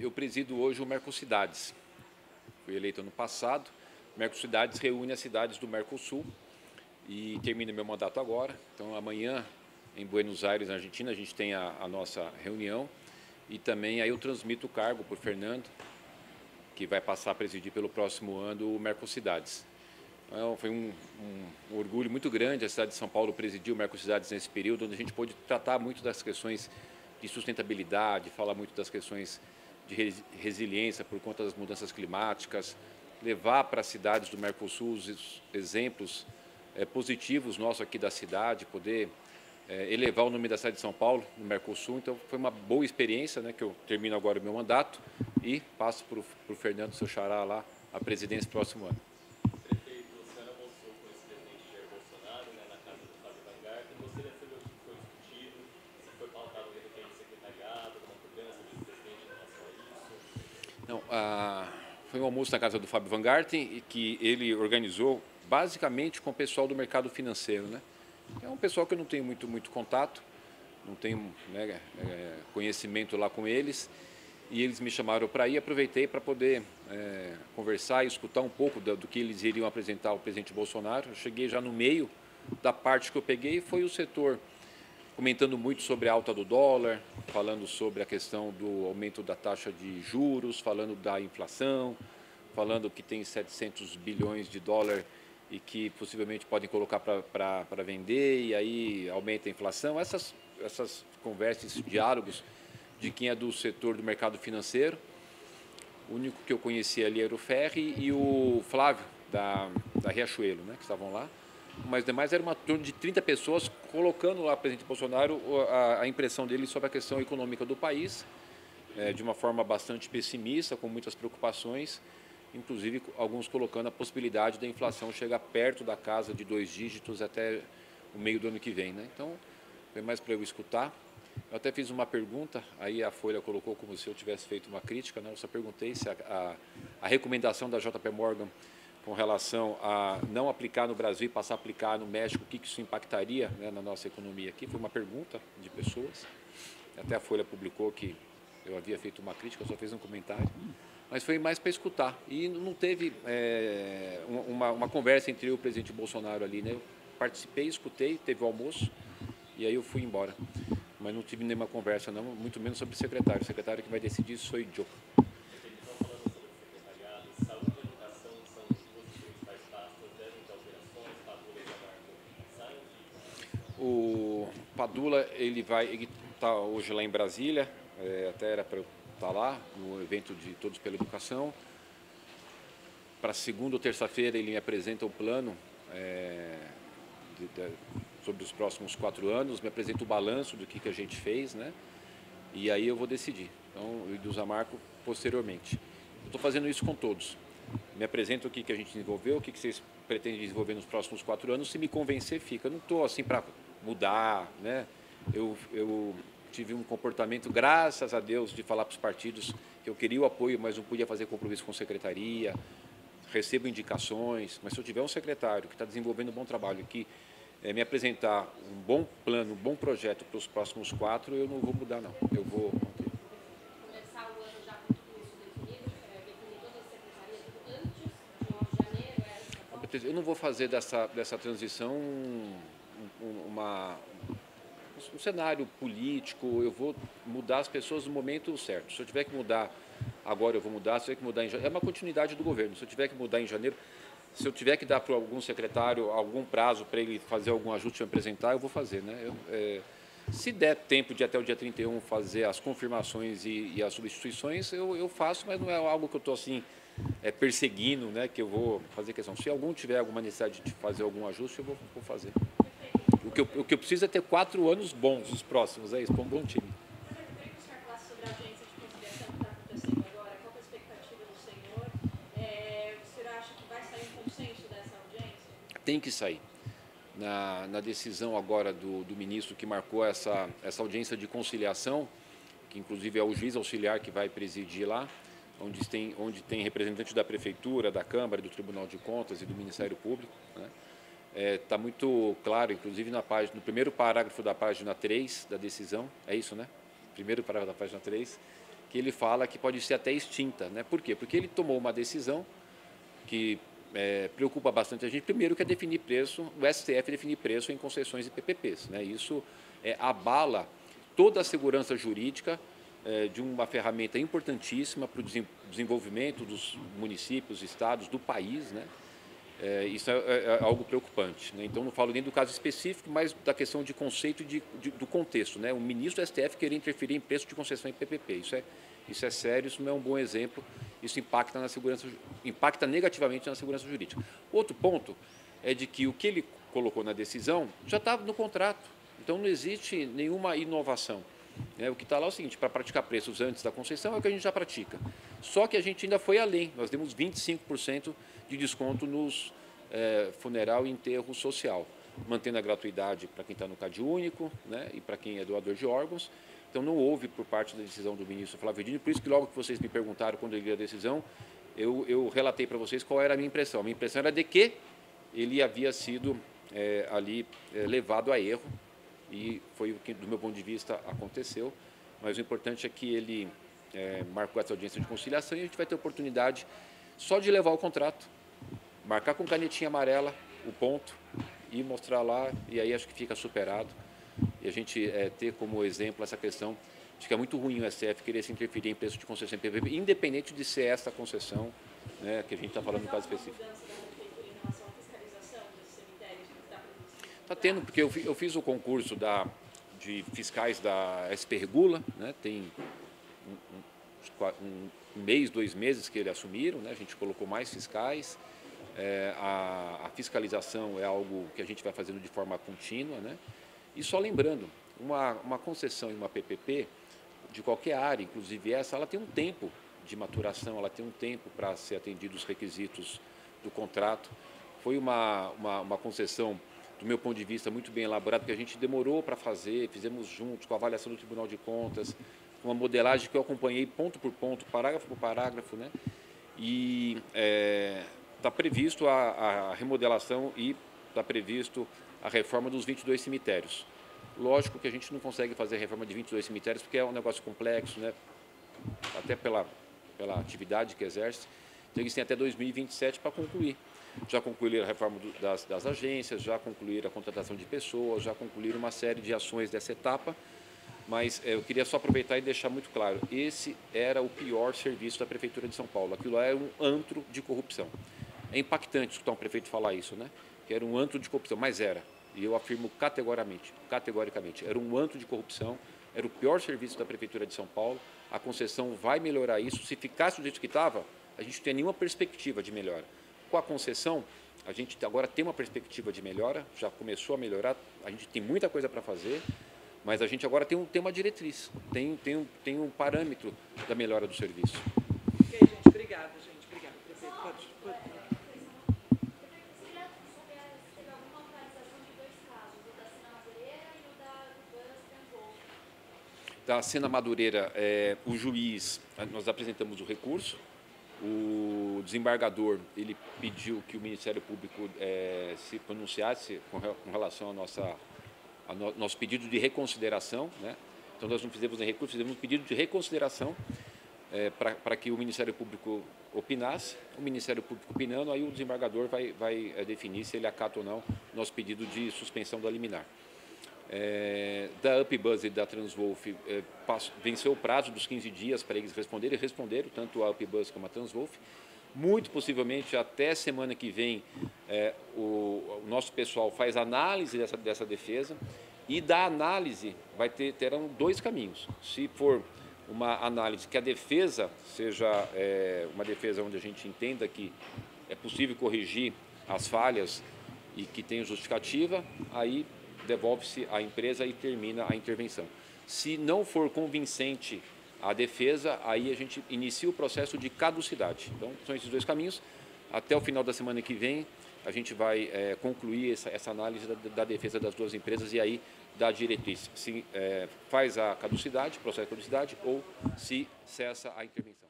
eu presido hoje o Mercocidades. Fui eleito ano passado. O Mercocidades reúne as cidades do Mercosul e termina meu mandato agora. Então, amanhã, em Buenos Aires, na Argentina, a gente tem a nossa reunião e também aí eu transmito o cargo para o Fernando, que vai passar a presidir pelo próximo ano o Mercocidades. Então, foi um orgulho muito grande a cidade de São Paulo presidir o Mercocidades nesse período, onde a gente pôde tratar muito das questões de sustentabilidade, falar muito das questões de resiliência por conta das mudanças climáticas, levar para as cidades do Mercosul os exemplos positivos nossos aqui da cidade, poder elevar o nome da cidade de São Paulo no Mercosul. Então, foi uma boa experiência, né, que eu termino agora o meu mandato e passo para o Fernando, seu xará, lá, a presidência no próximo ano. Prefeito, o senhor almoçou com o ex-presidente Jair Bolsonaro, né, na casa do Fábio Van Garten. Gostaria de saber o que foi discutido, se foi pautado de repente secretariado, alguma cobrança do ex-presidente em relação a isso. Não, foi um almoço na casa do Fábio Van Garten, que ele organizou basicamente com o pessoal do mercado financeiro, né? É um pessoal que eu não tenho muito contato, não tenho, né, conhecimento lá com eles, e eles me chamaram para ir, aproveitei para poder conversar e escutar um pouco do que eles iriam apresentar ao presidente Bolsonaro. Eu cheguei já no meio da parte que eu peguei, foi o setor comentando muito sobre a alta do dólar, falando sobre a questão do aumento da taxa de juros, falando da inflação, falando que tem 700 bilhões de dólares e que possivelmente podem colocar para vender e aí aumenta a inflação. Essas conversas, esses diálogos de quem é do setor do mercado financeiro. O único que eu conhecia ali era o Ferri e o Flávio, da Riachuelo, né, que estavam lá. Mas demais era uma turma de 30 pessoas colocando lá o presidente Bolsonaro a impressão dele sobre a questão econômica do país, de uma forma bastante pessimista, com muitas preocupações, inclusive alguns colocando a possibilidade da inflação chegar perto da casa de 2 dígitos até o meio do ano que vem, né? Então, foi mais para eu escutar. Eu até fiz uma pergunta, aí a Folha colocou como se eu tivesse feito uma crítica, né? Eu só perguntei se a recomendação da JP Morgan com relação a não aplicar no Brasil e passar a aplicar no México, o que isso impactaria, né, na nossa economia aqui. Foi uma pergunta de pessoas. Até a Folha publicou que eu havia feito uma crítica, eu só fiz um comentário. Mas foi mais para escutar. E não teve uma conversa entre eu e o presidente Bolsonaro ali, né? Eu participei, escutei, teve o almoço e aí eu fui embora. Mas não tive nenhuma conversa, não, muito menos sobre o secretário. O secretário que vai decidir sou eu. Então, falando sobre o secretariado, saúde e educação são as duas principais pastas, devem ter alterações, Padula e Camargo saem. O Padula, ele está hoje lá em Brasília, até era para eu estar lá, no evento de Todos pela Educação. Para segunda ou terça-feira ele me apresenta o plano sobre os próximos 4 anos, me apresenta o balanço do que a gente fez, né? E aí eu vou decidir. Então, eu e do Zamarco posteriormente. Eu estou fazendo isso com todos. Me apresenta o que a gente desenvolveu, o que vocês pretendem desenvolver nos próximos 4 anos. Se me convencer, fica. Eu não estou assim para mudar, né? Eu tive um comportamento, graças a Deus, de falar para os partidos que eu queria o apoio, mas não podia fazer compromisso com secretaria. Recebo indicações, mas se eu tiver um secretário que está desenvolvendo um bom trabalho, que me apresentar um bom plano, um bom projeto para os próximos 4, eu não vou mudar, não. Eu vou manter. Começar o ano já com tudo isso definido, definir todas as secretarias antes de 1 de janeiro? Eu não vou fazer dessa transição um cenário político, eu vou mudar as pessoas no momento certo. Se eu tiver que mudar agora, eu vou mudar. Se eu tiver que mudar em janeiro, é uma continuidade do governo. Se eu tiver que mudar em janeiro, se eu tiver que dar para algum secretário algum prazo para ele fazer algum ajuste e me apresentar, eu vou fazer, né? Se der tempo de até o dia 31 fazer as confirmações e as substituições, eu faço, mas não é algo que eu estou assim perseguindo, né? Que eu vou fazer questão. Se algum tiver alguma necessidade de fazer algum ajuste, eu vou fazer. O que eu preciso é ter 4 anos bons, os próximos, é isso, para um bom time. Eu queria que o senhor falasse sobre a audiência de conciliação que está acontecendo agora. Qual é a expectativa do senhor? O senhor acha que vai sair um consenso dessa audiência? Tem que sair. Na decisão agora do ministro que marcou essa audiência de conciliação, que inclusive é o juiz auxiliar que vai presidir lá, onde tem representante da Prefeitura, da Câmara, do Tribunal de Contas e do Ministério Público, né? Está muito claro, inclusive no primeiro parágrafo da página 3 da decisão, é isso, né? Primeiro parágrafo da página 3, que ele fala que pode ser até extinta, né? Por quê? Porque ele tomou uma decisão que preocupa bastante a gente. Primeiro, que é definir preço, o STF definir preço em concessões e PPPs, né? Isso abala toda a segurança jurídica de uma ferramenta importantíssima para o desenvolvimento dos municípios, estados, do país, né? Isso é algo preocupante, né? Então, não falo nem do caso específico, mas da questão de conceito do contexto, né? O ministro do STF querer interferir em preço de concessão em PPP. Isso é sério, isso não é um bom exemplo, isso impacta negativamente na segurança jurídica. Outro ponto é de que o que ele colocou na decisão já estava no contrato, então não existe nenhuma inovação. O que está lá é o seguinte: para praticar preços antes da concessão é o que a gente já pratica. Só que a gente ainda foi além, nós demos 25% de desconto nos funeral e enterro social, mantendo a gratuidade para quem está no CAD único, né, e para quem é doador de órgãos. Então não houve por parte da decisão do ministro Flávio Dino, por isso que logo que vocês me perguntaram quando eu li a decisão, eu relatei para vocês qual era a minha impressão. A minha impressão era de que ele havia sido ali levado a erro, e foi o que, do meu ponto de vista, aconteceu. Mas o importante é que ele marcou essa audiência de conciliação e a gente vai ter oportunidade só de levar o contrato, marcar com canetinha amarela o ponto e mostrar lá, e aí acho que fica superado. E a gente ter como exemplo essa questão de que é muito ruim o STF querer se interferir em preço de concessão em PPP, independente de ser essa concessão, né, que a gente está falando no caso específico. Está tendo, porque eu fiz o concurso de fiscais da SP Regula, né, tem um mês, 2 meses que eles assumiram, né, a gente colocou mais fiscais. A fiscalização é algo que a gente vai fazendo de forma contínua, né? E só lembrando, uma concessão em uma PPP, de qualquer área, inclusive essa, ela tem um tempo de maturação, ela tem um tempo para ser atendido os requisitos do contrato. Foi uma concessão, do meu ponto de vista, muito bem elaborada, porque a gente demorou para fazer, fizemos juntos, com a avaliação do Tribunal de Contas, uma modelagem que eu acompanhei ponto por ponto, parágrafo por parágrafo, né? E está previsto a remodelação e está previsto a reforma dos 22 cemitérios. Lógico que a gente não consegue fazer a reforma de 22 cemitérios porque é um negócio complexo, né? Até pela atividade que exerce. Então, eles têm até 2027 para concluir. Já concluíram a reforma das agências, já concluíram a contratação de pessoas, já concluíram uma série de ações dessa etapa. Mas eu queria só aproveitar e deixar muito claro, esse era o pior serviço da Prefeitura de São Paulo. Aquilo era um antro de corrupção. É impactante escutar um prefeito falar isso, né? Que era um antro de corrupção, mas era. E eu afirmo categoricamente, era um antro de corrupção, era o pior serviço da Prefeitura de São Paulo. A concessão vai melhorar isso. Se ficasse do jeito que estava, a gente não tem nenhuma perspectiva de melhora. Com a concessão, a gente agora tem uma perspectiva de melhora, já começou a melhorar, a gente tem muita coisa para fazer, mas a gente agora tem uma diretriz, tem um parâmetro da melhora do serviço. Ok, gente, obrigada, gente. Obrigada, prefeito. Pode. Da Sena Madureira, o juiz, nós apresentamos o recurso, o desembargador, ele pediu que o Ministério Público se pronunciasse com relação ao nosso pedido de reconsideração, né? Então, nós não fizemos nem recurso, fizemos um pedido de reconsideração para que o Ministério Público opinasse. O Ministério Público opinando, aí o desembargador vai definir se ele acata ou não o nosso pedido de suspensão da liminar. Da UpBuzz e da Transwolf venceu o prazo dos 15 dias para eles responderem, tanto a UpBuzz como a Transwolf. Muito possivelmente até semana que vem o nosso pessoal faz análise dessa defesa, e da análise terão 2 caminhos. Se for uma análise que a defesa seja uma defesa onde a gente entenda que é possível corrigir as falhas e que tem justificativa, aí devolve-se à empresa e termina a intervenção. Se não for convincente a defesa, aí a gente inicia o processo de caducidade. Então, são esses 2 caminhos. Até o final da semana que vem, a gente vai concluir essa análise da defesa das 2 empresas e aí dá a diretriz se faz a caducidade, processo de caducidade, ou se cessa a intervenção.